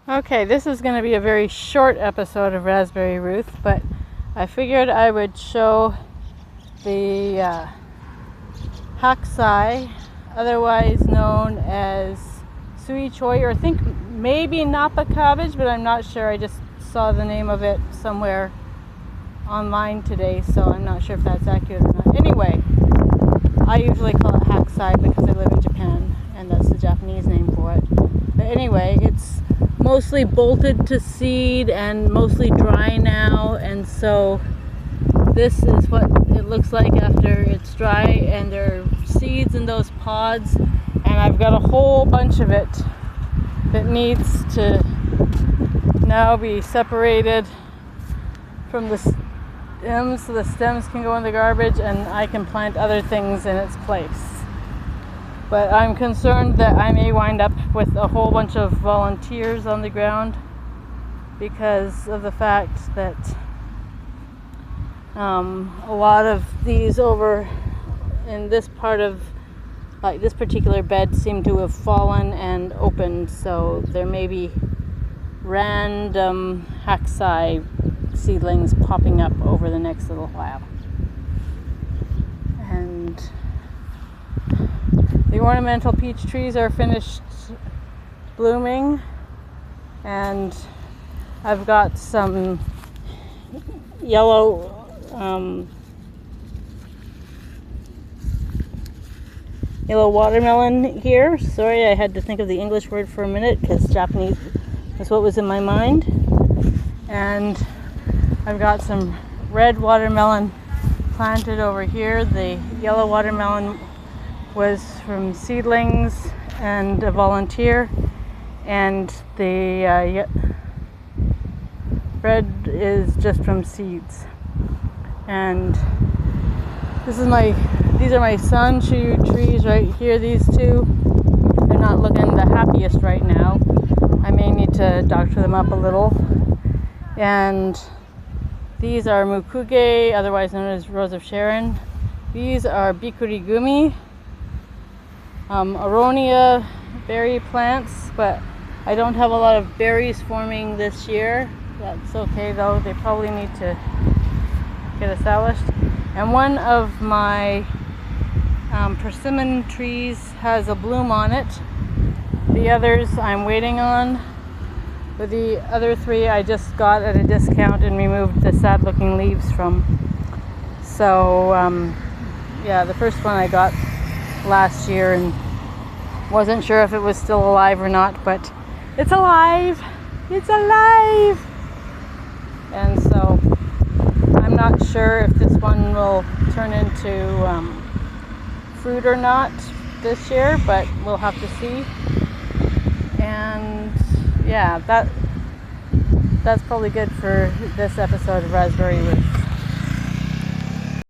Okay, this is going to be a very short episode of Raspberry Ruth, but I figured I would show the haksai, otherwise known as sui choy, or I think maybe napa cabbage, but I'm not sure. I just saw the name of it somewhere online today, so I'm not sure if that's accurate or not. Anyway, I usually call it haksai because I live in Japan, and that's the Japanese name for it. But anyway, it's mostly bolted to seed and mostly dry now, and so this is what it looks like after it's dry, and there are seeds in those pods, and I've got a whole bunch of it that needs to now be separated from the stems so the stems can go in the garbage and I can plant other things in its place. But I'm concerned that I may wind up with a whole bunch of volunteers on the ground because of the fact that a lot of these over in this part of this particular bed seem to have fallen and opened, so there may be random haksai seedlings popping up over the next little while. And the ornamental peach trees are finished blooming, and I've got some yellow watermelon here. Sorry, I had to think of the English word for a minute because Japanese is what was in my mind. And I've got some red watermelon planted over here. The yellow watermelon was from seedlings and a volunteer, and the red is just from seeds. And these are my sanshu trees right here. These two, they're not looking the happiest right now. I may need to doctor them up a little. And these are mukuge, otherwise known as Rose of Sharon. These are bikurigumi, aronia berry plants, but I don't have a lot of berries forming this year. That's okay though, they probably need to get established. And one of my persimmon trees has a bloom on it. The others I'm waiting on. But the other three I just got at a discount and removed the sad looking leaves from. So yeah, the first one I got last year and wasn't sure if it was still alive or not, but it's alive! It's alive! And so I'm not sure if this one will turn into fruit or not this year, but we'll have to see. And yeah, that's probably good for this episode of Raspberry Ruth.